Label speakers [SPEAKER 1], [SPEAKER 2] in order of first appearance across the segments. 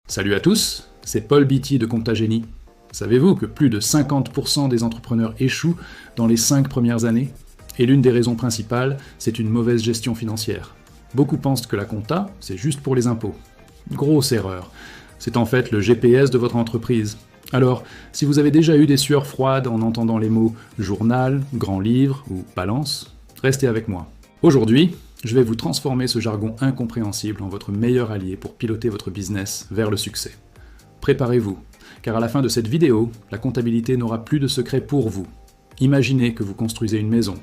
[SPEAKER 1] Salut à tous, c'est Paul Beatty de Comptagénie. Savez-vous que plus de 50% des entrepreneurs échouent dans les 5 premières années? Et l'une des raisons principales, c'est une mauvaise gestion financière. Beaucoup pensent que la compta, c'est juste pour les impôts. Grosse erreur. C'est en fait le GPS de votre entreprise. Alors, si vous avez déjà eu des sueurs froides en entendant les mots journal, grand livre ou balance, restez avec moi. Aujourd'hui, je vais vous transformer ce jargon incompréhensible en votre meilleur allié pour piloter votre business vers le succès. Préparez-vous, car à la fin de cette vidéo, la comptabilité n'aura plus de secret pour vous. Imaginez que vous construisez une maison.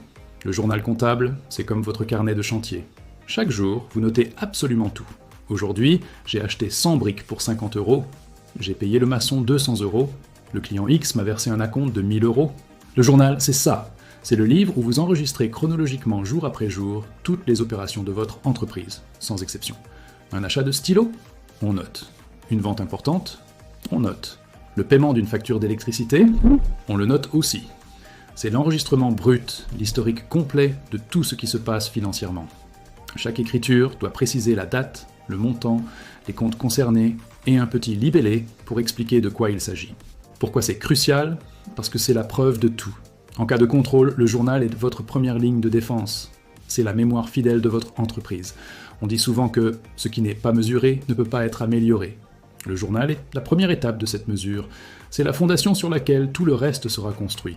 [SPEAKER 1] Le journal comptable, c'est comme votre carnet de chantier. Chaque jour, vous notez absolument tout. Aujourd'hui, j'ai acheté 100 briques pour 50 €. J'ai payé le maçon 200 €. Le client X m'a versé un acompte de 1000 €. Le journal, c'est ça. C'est le livre où vous enregistrez chronologiquement jour après jour toutes les opérations de votre entreprise, sans exception. Un achat de stylo? On note. Une vente importante? On note. Le paiement d'une facture d'électricité? On le note aussi. C'est l'enregistrement brut, l'historique complet de tout ce qui se passe financièrement. Chaque écriture doit préciser la date, le montant, les comptes concernés et un petit libellé pour expliquer de quoi il s'agit. Pourquoi c'est crucial? Parce que c'est la preuve de tout. En cas de contrôle, le journal est votre première ligne de défense. C'est la mémoire fidèle de votre entreprise. On dit souvent que ce qui n'est pas mesuré ne peut pas être amélioré. Le journal est la première étape de cette mesure. C'est la fondation sur laquelle tout le reste sera construit.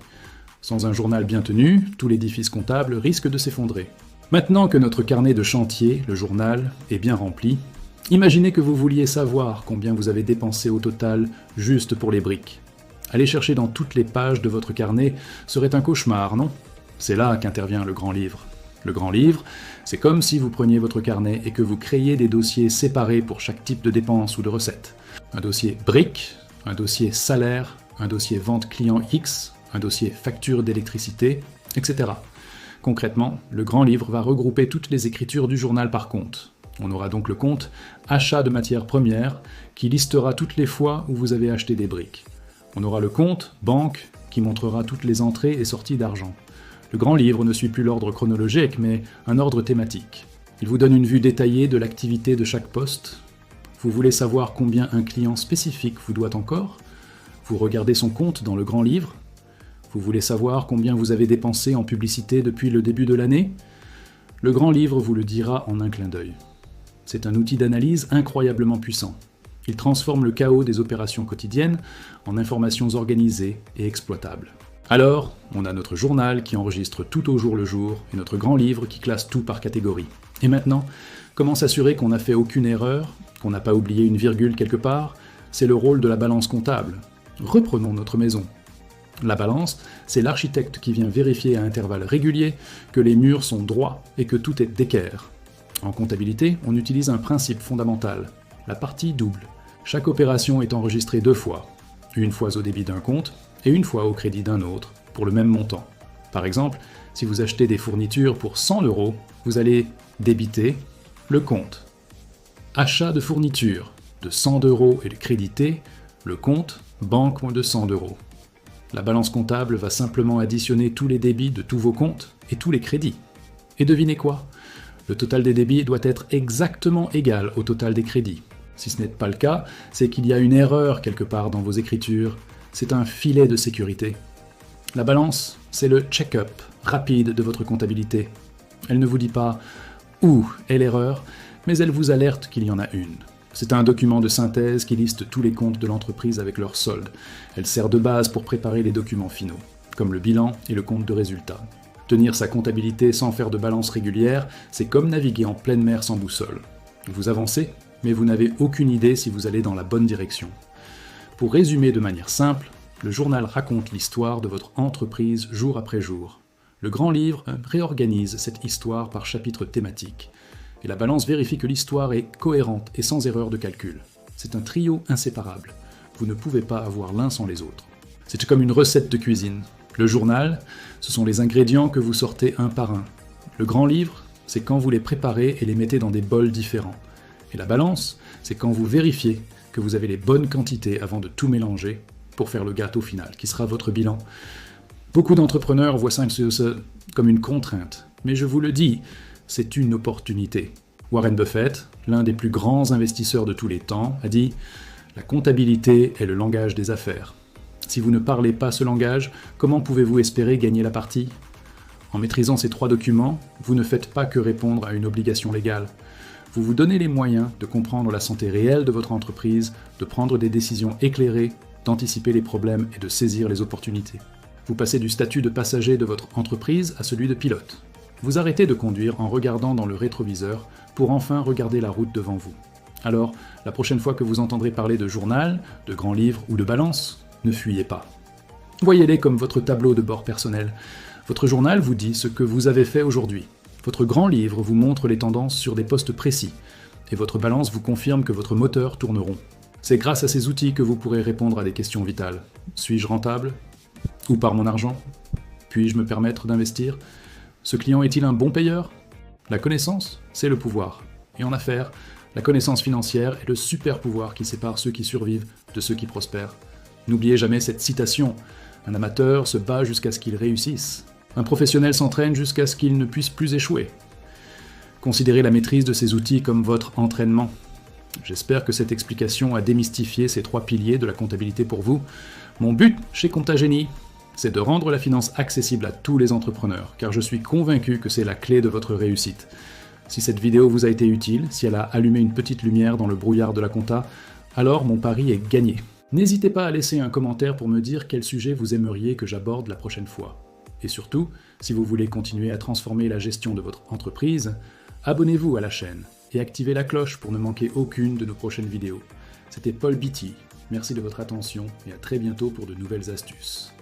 [SPEAKER 1] Sans un journal bien tenu, tout l'édifice comptable risque de s'effondrer. Maintenant que notre carnet de chantier, le journal, est bien rempli, imaginez que vous vouliez savoir combien vous avez dépensé au total juste pour les briques. Aller chercher dans toutes les pages de votre carnet serait un cauchemar, non? C'est là qu'intervient le grand livre. Le grand livre, c'est comme si vous preniez votre carnet et que vous créiez des dossiers séparés pour chaque type de dépense ou de recette. Un dossier briques, un dossier salaire, un dossier vente client X, un dossier facture d'électricité, etc. Concrètement, le grand livre va regrouper toutes les écritures du journal par compte. On aura donc le compte achat de matières premières qui listera toutes les fois où vous avez acheté des briques. On aura le compte banque qui montrera toutes les entrées et sorties d'argent. Le grand livre ne suit plus l'ordre chronologique, mais un ordre thématique. Il vous donne une vue détaillée de l'activité de chaque poste. Vous voulez savoir combien un client spécifique vous doit encore? Vous regardez son compte dans le grand livre. Vous voulez savoir combien vous avez dépensé en publicité depuis le début de l'année? Le grand livre vous le dira en un clin d'œil. C'est un outil d'analyse incroyablement puissant. Il transforme le chaos des opérations quotidiennes en informations organisées et exploitables. Alors, on a notre journal qui enregistre tout au jour le jour et notre grand livre qui classe tout par catégorie. Et maintenant, comment s'assurer qu'on n'a fait aucune erreur, qu'on n'a pas oublié une virgule quelque part? C'est le rôle de la balance comptable. Reprenons notre maison. La balance, c'est l'architecte qui vient vérifier à intervalles réguliers que les murs sont droits et que tout est d'équerre. En comptabilité, on utilise un principe fondamental, la partie double. Chaque opération est enregistrée 2 fois, une fois au débit d'un compte et une fois au crédit d'un autre, pour le même montant. Par exemple, si vous achetez des fournitures pour 100 €, vous allez débiter le compte achat de fournitures de 100 € et créditer le compte banque de 100 €. La balance comptable va simplement additionner tous les débits de tous vos comptes et tous les crédits. Et devinez quoi? Le total des débits doit être exactement égal au total des crédits. Si ce n'est pas le cas, c'est qu'il y a une erreur quelque part dans vos écritures. C'est un filet de sécurité. La balance, c'est le check-up rapide de votre comptabilité. Elle ne vous dit pas « où est l'erreur », mais elle vous alerte qu'il y en a une. C'est un document de synthèse qui liste tous les comptes de l'entreprise avec leurs soldes. Elle sert de base pour préparer les documents finaux, comme le bilan et le compte de résultat. Tenir sa comptabilité sans faire de balance régulière, c'est comme naviguer en pleine mer sans boussole. Vous avancez, mais vous n'avez aucune idée si vous allez dans la bonne direction. Pour résumer de manière simple, le journal raconte l'histoire de votre entreprise jour après jour. Le grand livre réorganise cette histoire par chapitre thématique. Et la balance vérifie que l'histoire est cohérente et sans erreur de calcul. C'est un trio inséparable. Vous ne pouvez pas avoir l'un sans les autres. C'est comme une recette de cuisine. Le journal, ce sont les ingrédients que vous sortez un par un. Le grand livre, c'est quand vous les préparez et les mettez dans des bols différents. Et la balance, c'est quand vous vérifiez que vous avez les bonnes quantités avant de tout mélanger pour faire le gâteau final, qui sera votre bilan. Beaucoup d'entrepreneurs voient ça comme une contrainte, mais je vous le dis, c'est une opportunité. Warren Buffett, l'un des plus grands investisseurs de tous les temps, a dit La comptabilité est le langage des affaires. Si vous ne parlez pas ce langage, comment pouvez-vous espérer gagner la partie ? En maîtrisant ces 3 documents, vous ne faites pas que répondre à une obligation légale. Vous vous donnez les moyens de comprendre la santé réelle de votre entreprise, de prendre des décisions éclairées, d'anticiper les problèmes et de saisir les opportunités. Vous passez du statut de passager de votre entreprise à celui de pilote. Vous arrêtez de conduire en regardant dans le rétroviseur pour enfin regarder la route devant vous. Alors, la prochaine fois que vous entendrez parler de journal, de grand livre ou de balance, ne fuyez pas. Voyez-les comme votre tableau de bord personnel. Votre journal vous dit ce que vous avez fait aujourd'hui. Votre grand livre vous montre les tendances sur des postes précis. Et votre balance vous confirme que votre moteur tourne rond. C'est grâce à ces outils que vous pourrez répondre à des questions vitales. Suis-je rentable ? Où part mon argent ? Puis-je me permettre d'investir ? Ce client est-il un bon payeur ? La connaissance, c'est le pouvoir. Et en affaires, la connaissance financière est le super pouvoir qui sépare ceux qui survivent de ceux qui prospèrent. N'oubliez jamais cette citation. Un amateur se bat jusqu'à ce qu'il réussisse. Un professionnel s'entraîne jusqu'à ce qu'il ne puisse plus échouer. Considérez la maîtrise de ces outils comme votre entraînement. J'espère que cette explication a démystifié ces 3 piliers de la comptabilité pour vous. Mon but chez Comptagenie, c'est de rendre la finance accessible à tous les entrepreneurs, car je suis convaincu que c'est la clé de votre réussite. Si cette vidéo vous a été utile, si elle a allumé une petite lumière dans le brouillard de la compta, alors mon pari est gagné. N'hésitez pas à laisser un commentaire pour me dire quel sujet vous aimeriez que j'aborde la prochaine fois. Et surtout, si vous voulez continuer à transformer la gestion de votre entreprise, abonnez-vous à la chaîne et activez la cloche pour ne manquer aucune de nos prochaines vidéos. C'était Paul Bitty, merci de votre attention et à très bientôt pour de nouvelles astuces.